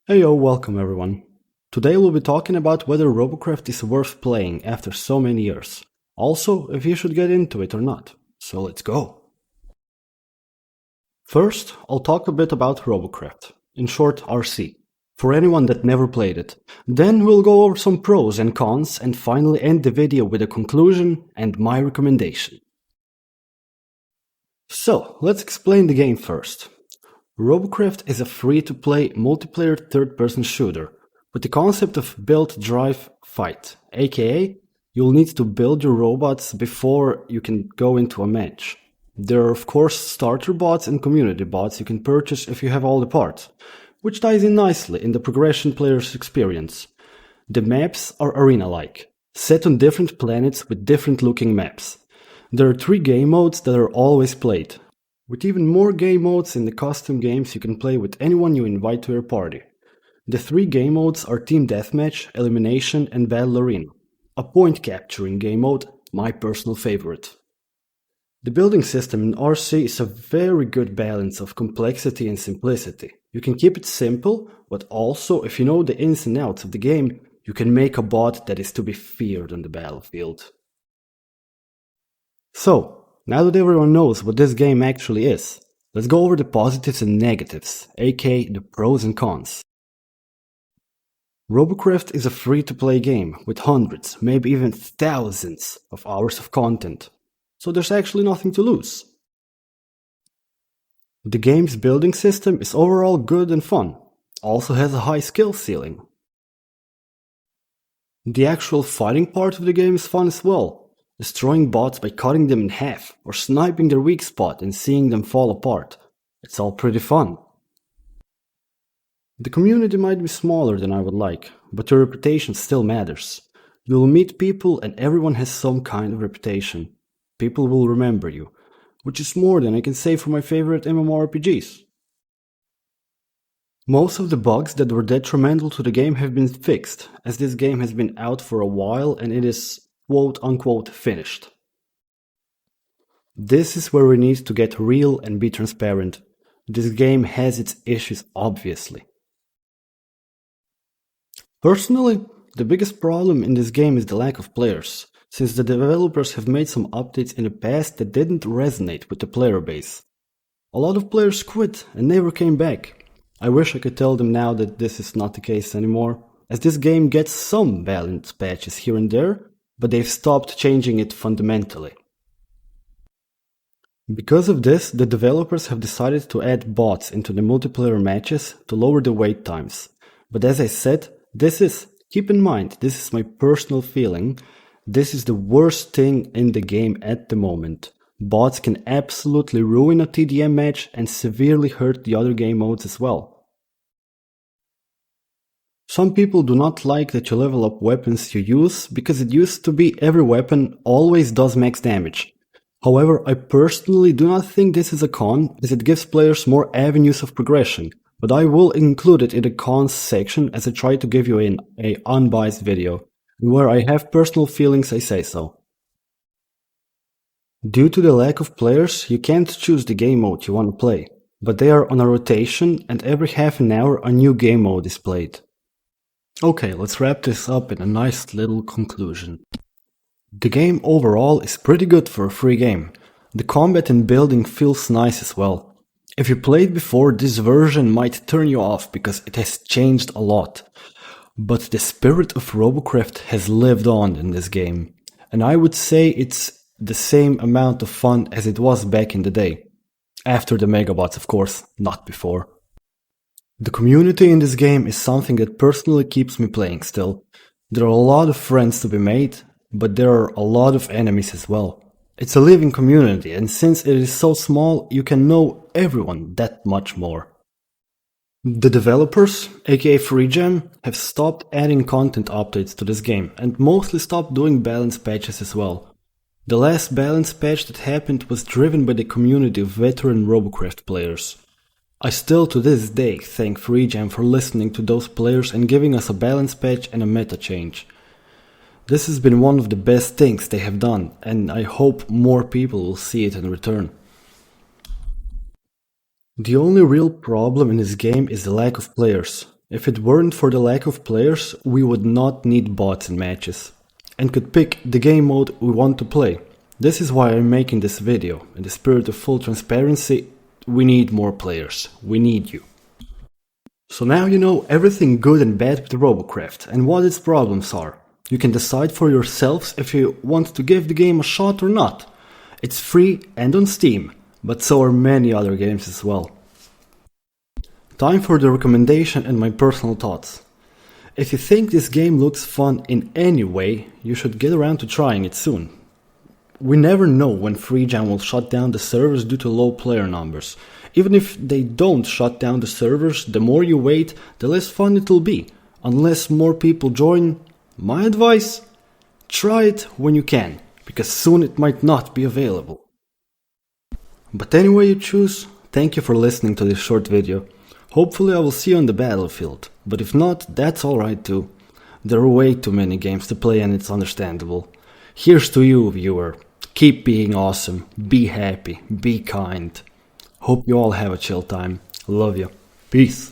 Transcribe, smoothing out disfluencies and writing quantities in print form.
Welcome everyone. Today we'll be talking about whether RoboCraft is worth playing after so many years. Also, if you should get into it or not. So let's go. First, I'll talk a bit about RoboCraft, in short RC, for anyone that never played it. Then we'll go over some pros and cons and finally end the video with a conclusion and my recommendation. So, let's explain the game first. RoboCraft is a free-to-play multiplayer third-person shooter with the concept of build, drive, fight, aka you'll need to build your robots before you can go into a match. There are of course starter bots and community bots you can purchase if you have all the parts, which ties in nicely in the progression player's experience. The maps are arena-like, set on different planets with different looking maps. There are 3 game modes that are always played, with even more game modes in the custom games you can play with anyone you invite to your party. The 3 game modes are Team Deathmatch, Elimination and Battle Arena, a point capturing game mode, my personal favorite. The building system in RC is a very good balance of complexity and simplicity. You can keep it simple, but also if you know the ins and outs of the game, you can make a bot that is to be feared on the battlefield. So, now that everyone knows what this game actually is, let's go over the positives and negatives, aka the pros and cons. RoboCraft is a free-to-play game with hundreds, maybe even thousands of hours of content, so there's actually nothing to lose. The game's building system is overall good and fun, also has a high skill ceiling. The actual fighting part of the game is fun as well. Destroying bots by cutting them in half, or sniping their weak spot and seeing them fall apart. It's all pretty fun. The community might be smaller than I would like, but your reputation still matters. You'll meet people and everyone has some kind of reputation. People will remember you, which is more than I can say for my favorite MMORPGs. Most of the bugs that were detrimental to the game have been fixed, as this game has been out for a while and it is quote-unquote finished. This is where we need to get real and be transparent. This game has its issues, obviously. Personally, the biggest problem in this game is the lack of players, since the developers have made some updates in the past that didn't resonate with the player base. A lot of players quit and never came back. I wish I could tell them now that this is not the case anymore, as this game gets some balance patches here and there, but they've stopped changing it fundamentally. Because of this, the developers have decided to add bots into the multiplayer matches to lower the wait times. But as I said, keep in mind, this is my personal feeling, this is the worst thing in the game at the moment. Bots can absolutely ruin a TDM match and severely hurt the other game modes as well. Some people do not like that you level up weapons you use, because it used to be every weapon always does max damage. However, I personally do not think this is a con, as it gives players more avenues of progression, but I will include it in the cons section as I try to give you an unbiased video, and where I have personal feelings I say so. Due to the lack of players, you can't choose the game mode you want to play, but they are on a rotation and every half an hour a new game mode is played. Okay, let's wrap this up in a nice little conclusion. The game overall is pretty good for a free game. The combat and building feels nice as well. If you played before, this version might turn you off because it has changed a lot. But the spirit of RoboCraft has lived on in this game, and I would say it's the same amount of fun as it was back in the day. After the Megabots, of course, not before. The community in this game is something that personally keeps me playing still. There are a lot of friends to be made, but there are a lot of enemies as well. It's a living community, and since it is so small, you can know everyone that much more. The developers, aka FreeJam, have stopped adding content updates to this game, and mostly stopped doing balance patches as well. The last balance patch that happened was driven by the community of veteran RoboCraft players. I still to this day thank FreeJam for listening to those players and giving us a balance patch and a meta change. This has been one of the best things they have done, and I hope more people will see it in return. The only real problem in this game is the lack of players. If it weren't for the lack of players, we would not need bots in matches, and could pick the game mode we want to play. This is why I'm making this video. In the spirit of full transparency, we need more players. We need you. So now you know everything good and bad with RoboCraft and what its problems are. You can decide for yourselves if you want to give the game a shot or not. It's free and on Steam, but so are many other games as well. Time for the recommendation and my personal thoughts. If you think this game looks fun in any way, you should get around to trying it soon. We never know when FreeJam will shut down the servers due to low player numbers. Even if they don't shut down the servers, the more you wait, the less fun it will be. Unless more people join, my advice? Try it when you can, because soon it might not be available. But anyway you choose, thank you for listening to this short video. Hopefully I will see you on the battlefield, but if not, that's alright too. There are way too many games to play and it's understandable. Here's to you, viewer. Keep being awesome, be happy, be kind. Hope you all have a chill time. Love you. Peace.